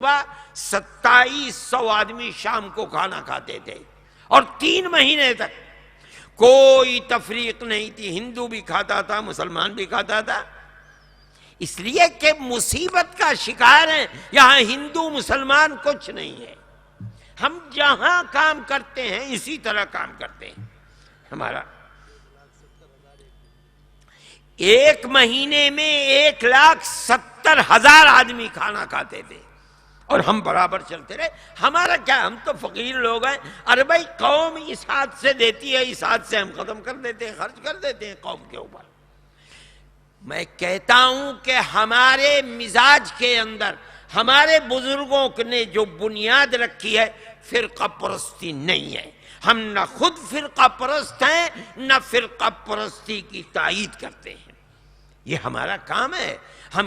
2700 آدمی شام کو کھانا کھاتے تھے اور 3 مہینے تک کوئی تفریق نہیں تھی، ہندو بھی کھاتا تھا، مسلمان بھی کھاتا تھا، اس لیے کہ مصیبت کا شکار ہیں۔ یہاں ہندو مسلمان کچھ نہیں ہے، ہم جہاں کام کرتے ہیں اسی طرح کام کرتے ہیں۔ ہمارا 1 مہینے میں 1,70,000 آدمی کھانا کھاتے تھے اور ہم برابر چلتے رہے۔ ہمارا کیا، ہم تو فقیر لوگ ہیں، ارے بھائی قوم اس ہاتھ سے دیتی ہے، اس ہاتھ سے ہم ختم کر دیتے ہیں، خرچ کر دیتے ہیں قوم کے اوپر۔ میں کہتا ہوں کہ ہمارے مزاج کے اندر ہمارے بزرگوں نے جو بنیاد رکھی ہے فرقہ پرستی نہیں ہے۔ ہم نہ خود فرقہ پرست ہیں نہ فرقہ پرستی کی تائید کرتے ہیں، یہ ہمارا کام ہے۔ ہم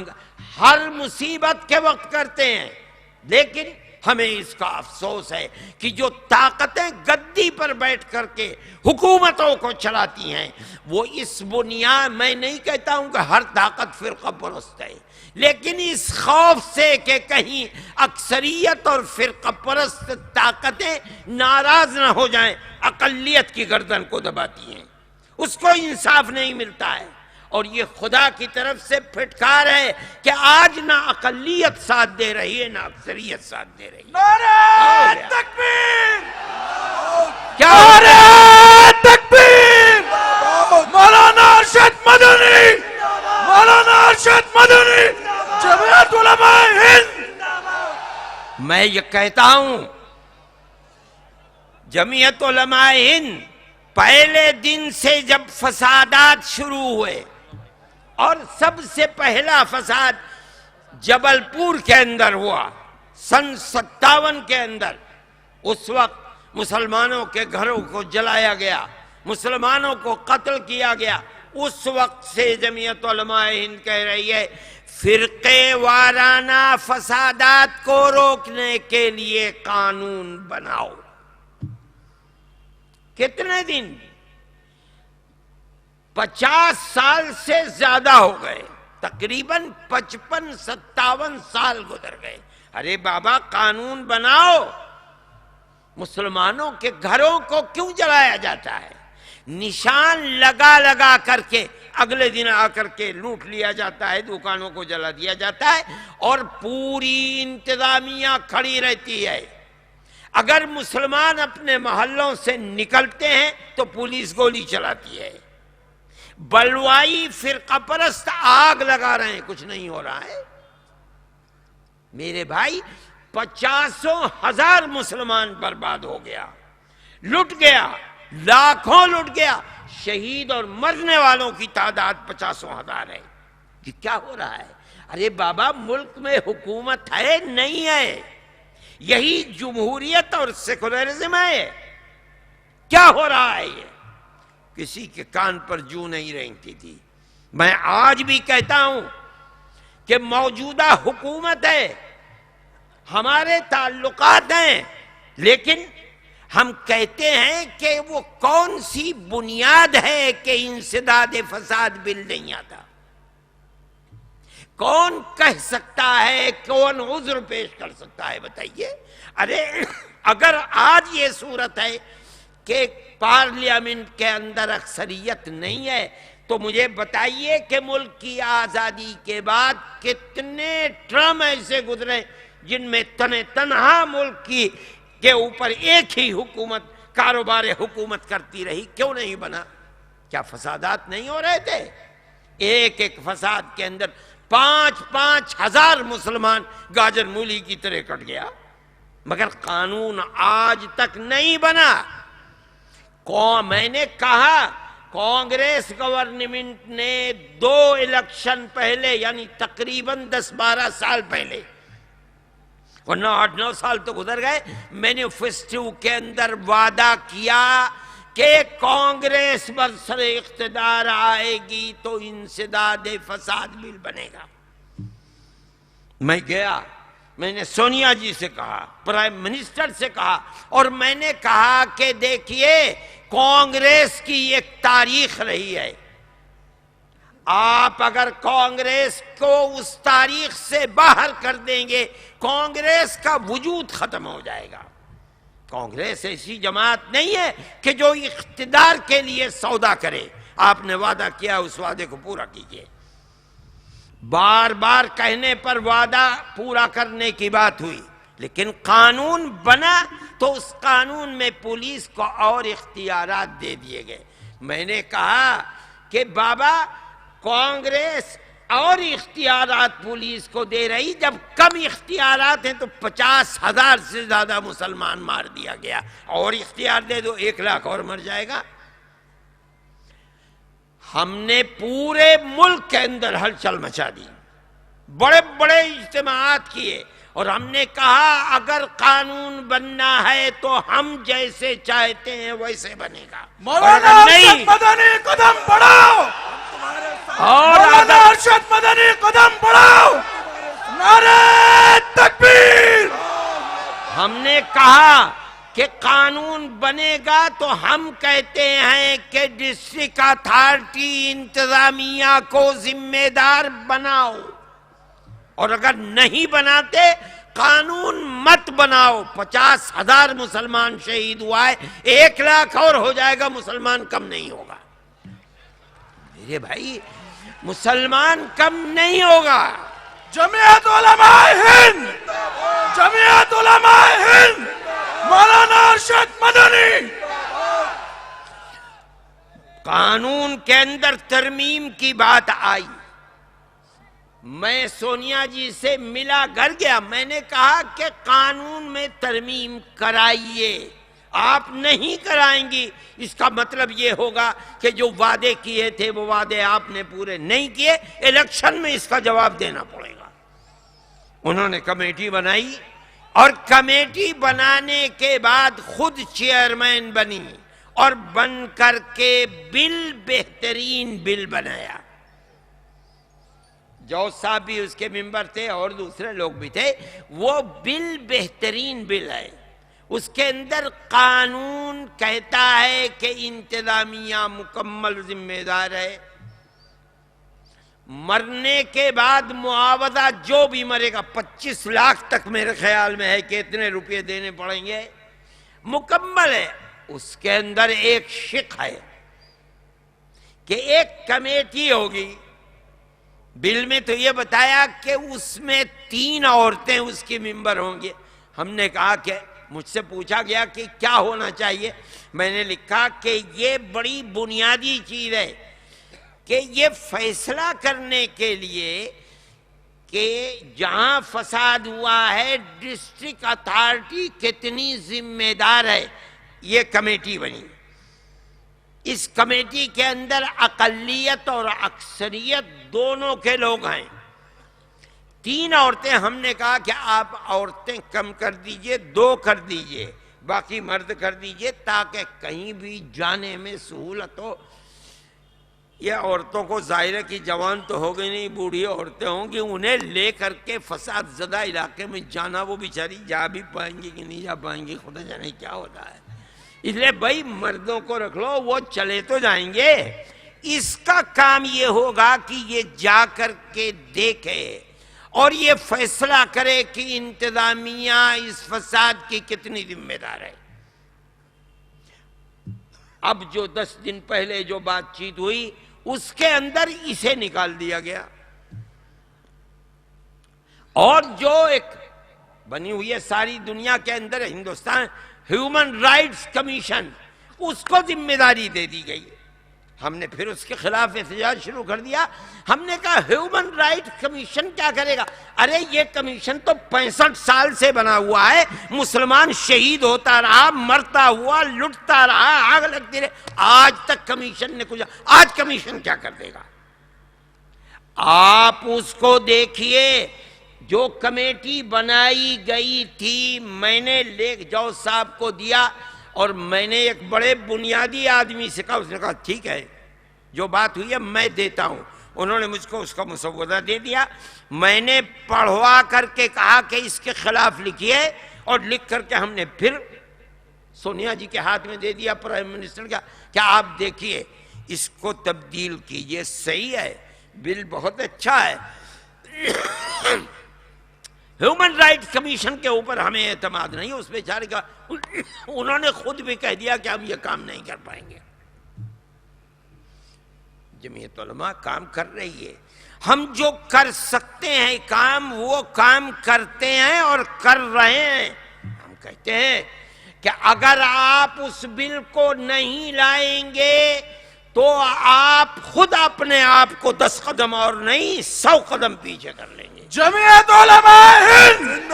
ہر مصیبت کے وقت کرتے ہیں، لیکن ہمیں اس کا افسوس ہے کہ جو طاقتیں گدی پر بیٹھ کر کے حکومتوں کو چلاتی ہیں وہ اس بنیاد، میں نہیں کہتا ہوں کہ ہر طاقت فرقہ پرست ہے، لیکن اس خوف سے کہ کہیں اکثریت اور فرقہ پرست طاقتیں ناراض نہ ہو جائیں، اقلیت کی گردن کو دباتی ہیں، اس کو انصاف نہیں ملتا ہے۔ اور یہ خدا کی طرف سے پھٹکار ہے کہ آج نہ اقلیت ساتھ دے رہی ہے نہ اکثریت ساتھ دے رہی ہے۔ نعرہ تکبیر! کیا نعرہ تکبیر! مولانا ارشد مدنی! مولانا ارشد مدنی! جمعیت علماء ہند! میں یہ کہتا ہوں، جمعیت علماء ہند پہلے دن سے جب فسادات شروع ہوئے، اور سب سے پہلا فساد جبل پور کے اندر ہوا سن 57 کے اندر، اس وقت مسلمانوں کے گھروں کو جلایا گیا، مسلمانوں کو قتل کیا گیا۔ اس وقت سے جمعیت علماء ہند کہہ رہی ہے فرقے وارانہ فسادات کو روکنے کے لیے قانون بناؤ۔ کتنے دن؟ 50 سال سے زیادہ ہو گئے، تقریباً 55-57 سال گزر گئے۔ ارے بابا قانون بناؤ، مسلمانوں کے گھروں کو کیوں جلایا جاتا ہے؟ نشان لگا لگا کر کے اگلے دن آ کر کے لوٹ لیا جاتا ہے، دکانوں کو جلا دیا جاتا ہے، اور پوری انتظامیہ کھڑی رہتی ہے۔ اگر مسلمان اپنے محلوں سے نکلتے ہیں تو پولیس گولی چلاتی ہے۔ بلوائی فرقہ پرست آگ لگا رہے ہیں، کچھ نہیں ہو رہا ہے۔ میرے بھائی 50,000 مسلمان برباد ہو گیا، لٹ گیا، لاکھوں لٹ گیا، شہید اور مرنے والوں کی تعداد 50,000 ہے۔ یہ کیا ہو رہا ہے؟ ارے بابا ملک میں حکومت ہے نہیں ہے، یہی جمہوریت اور سیکولرزم ہے۔ کیا ہو رہا ہے؟ یہ کسی کے کان پر جوں نہیں رینگتی تھی۔ میں آج بھی کہتا ہوں کہ موجودہ حکومت ہے، ہمارے تعلقات ہیں، لیکن ہم کہتے ہیں کہ وہ کون سی بنیاد ہے کہ انسداد فساد بل نہیں آتا؟ کون کہہ سکتا ہے، کون عذر پیش کر سکتا ہے؟ بتائیے۔ ارے اگر آج یہ صورت ہے کہ پارلیمنٹ کے اندر اکثریت نہیں ہے تو مجھے بتائیے کہ ملک کی آزادی کے بعد کتنے ٹرم ایسے گزرے جن میں تنہا ملک کے اوپر ایک ہی حکومت کاروبار حکومت کرتی رہی؟ کیوں نہیں بنا؟ کیا فسادات نہیں ہو رہے تھے؟ ایک ایک فساد کے اندر 5-5 ہزار مسلمان گاجر مولی کی طرح کٹ گیا، مگر قانون آج تک نہیں بنا۔ میں نے کہا کانگریس گورنمنٹ نے 2 الیکشن پہلے، یعنی تقریباً 10-12 سال پہلے، ورنہ 8-9 سال تو گزر گئے، مینیفیسٹو کے اندر وعدہ کیا کہ کانگریس برسر اقتدار آئے گی تو انسداد فساد بل بنے گا۔ میں گیا، میں نے سونیا جی سے کہا، پرائم منسٹر سے کہا، اور میں نے کہا کہ دیکھیے کانگریس کی ایک تاریخ رہی ہے، آپ اگر کانگریس کو اس تاریخ سے باہر کر دیں گے کانگریس کا وجود ختم ہو جائے گا۔ کانگریس ایسی جماعت نہیں ہے کہ جو اقتدار کے لیے سودا کرے۔ آپ نے وعدہ کیا، اس وعدے کو پورا کیجیے۔ بار بار کہنے پر وعدہ پورا کرنے کی بات ہوئی، لیکن قانون بنا تو اس قانون میں پولیس کو اور اختیارات دے دیے گئے۔ میں نے کہا کہ بابا کانگریس اور اختیارات پولیس کو دے رہی، جب کم اختیارات ہیں تو 50,000 سے زیادہ مسلمان مار دیا گیا، اور اختیار دے دو 1 لاکھ اور مر جائے گا۔ ہم نے پورے ملک کے اندر ہلچل مچا دی، بڑے بڑے اجتماعات کیے، اور ہم نے کہا اگر قانون بننا ہے تو ہم جیسے چاہتے ہیں ویسے بنے گا، مولانا ارشد مدنی قدم بڑھاؤ، مولانا ارشد مدنی قدم بڑھاؤ، نعرہ تکبیر۔ ہم نے کہا کہ قانون بنے گا تو ہم کہتے ہیں کہ ڈسٹرکٹ اتھارٹی انتظامیہ کو ذمہ دار بناؤ، اور اگر نہیں بناتے قانون مت بناؤ۔ 50,000 مسلمان شہید ہوا ہے، 1 لاکھ اور ہو جائے گا، مسلمان کم نہیں ہوگا۔ میرے بھائی مسلمان کم نہیں ہوگا۔ جمعیت علماء ہند، جمعیت علماء ہند، مولانا ارشد مدنی۔ قانون کے اندر ترمیم کی بات آئی، میں سونیا جی سے ملا گھر گیا، میں نے کہا کہ قانون میں ترمیم کرائیے، آپ نہیں کرائیں گی اس کا مطلب یہ ہوگا کہ جو وعدے کیے تھے وہ وعدے آپ نے پورے نہیں کیے، الیکشن میں اس کا جواب دینا پڑے گا۔ انہوں نے کمیٹی بنائی، اور کمیٹی بنانے کے بعد خود چیئرمین بنی، اور بن کر کے بہترین بل بنایا۔ جو صاحب بھی اس کے ممبر تھے اور دوسرے لوگ بھی تھے، وہ بل بہترین بل ہے۔ اس کے اندر قانون کہتا ہے کہ انتظامیہ مکمل ذمہ دار ہے، مرنے کے بعد معاوضہ جو بھی مرے گا 25 لاکھ تک میرے خیال میں ہے کہ اتنے روپے دینے پڑیں گے، مکمل ہے۔ اس کے اندر ایک شق ہے کہ ایک کمیٹی ہوگی، بل میں تو یہ بتایا کہ اس میں 3 عورتیں اس کی ممبر ہوں گے۔ ہم نے کہا کہ مجھ سے پوچھا گیا کہ کیا ہونا چاہیے، میں نے لکھا کہ یہ بڑی بنیادی چیز ہے کہ یہ فیصلہ کرنے کے لیے کہ جہاں فساد ہوا ہے ڈسٹرکٹ اتھارٹی کتنی ذمہ دار ہے، یہ کمیٹی بنی۔ اس کمیٹی کے اندر اقلیت اور اکثریت دونوں کے لوگ ہیں۔ 3 عورتیں، ہم نے کہا کہ آپ عورتیں کم کر دیجئے، 2 کر دیجئے، باقی مرد کر دیجئے تاکہ کہیں بھی جانے میں سہولت ہو۔ یہ عورتوں کو ظاہر ہے کہ جوان تو ہو گئی نہیں، بوڑھی عورتیں ہوں گی، انہیں لے کر کے فساد زدہ علاقے میں جانا وہ بیچاری جا بھی پائیں گی کہ نہیں جا پائیں گی، خدا جانے کیا ہوتا ہے۔ اس لیے بھائی مردوں کو رکھ لو، وہ چلے تو جائیں گے۔ اس کا کام یہ ہوگا کہ یہ جا کر کے دیکھے اور یہ فیصلہ کرے کہ انتظامیہ اس فساد کی کتنی ذمہ دار ہے۔ اب جو 10 دن پہلے جو بات چیت ہوئی اس کے اندر اسے نکال دیا گیا، اور جو ایک بنی ہوئی ہے ساری دنیا کے اندر ہندوستان ہیومن رائٹس کمیشن، اس کو ذمہ داری دے دی گئی۔ ہم نے پھر اس کے خلاف احتجاج شروع کر دیا۔ ہم نے کہا ہیومن رائٹس کمیشن کیا کرے گا؟ ارے یہ کمیشن تو 65 سال سے بنا ہوا ہے، مسلمان شہید ہوتا رہا، مرتا ہوا، لٹتا رہا، آگ لگتی رہے، آج تک کمیشن نے کچھ، آج کمیشن کیا کر دے گا؟ آپ اس کو دیکھیے۔ جو کمیٹی بنائی گئی تھی میں نے جو صاحب کو دیا، اور میں نے ایک بڑے بنیادی آدمی سے کہا، اس نے کہا ٹھیک ہے جو بات ہوئی ہے میں دیتا ہوں۔ انہوں نے مجھ کو اس کا مسودہ دے دیا، میں نے پڑھوا کر کے کہا کہ اس کے خلاف لکھیے، اور لکھ کر کے ہم نے پھر سونیا جی کے ہاتھ میں دے دیا پرائم منسٹر کا کہ آپ دیکھیے اس کو تبدیل کیجئے۔ صحیح ہے بل بہت اچھا ہے، ہیومن رائٹ کمیشن کے اوپر ہمیں اعتماد نہیں، اس بیچارے کا انہوں نے خود بھی کہہ دیا کہ ہم یہ کام نہیں کر پائیں گے۔ جمعیت علماء کام کر رہی ہے، ہم جو کر سکتے ہیں کام وہ کام کرتے ہیں اور کر رہے ہیں۔ ہم کہتے ہیں کہ اگر آپ اس بل کو نہیں لائیں گے تو آپ خود اپنے آپ کو 10 قدم اور نہیں 100 قدم پیچھے کر لیں گے۔ جمعیت علماء ہند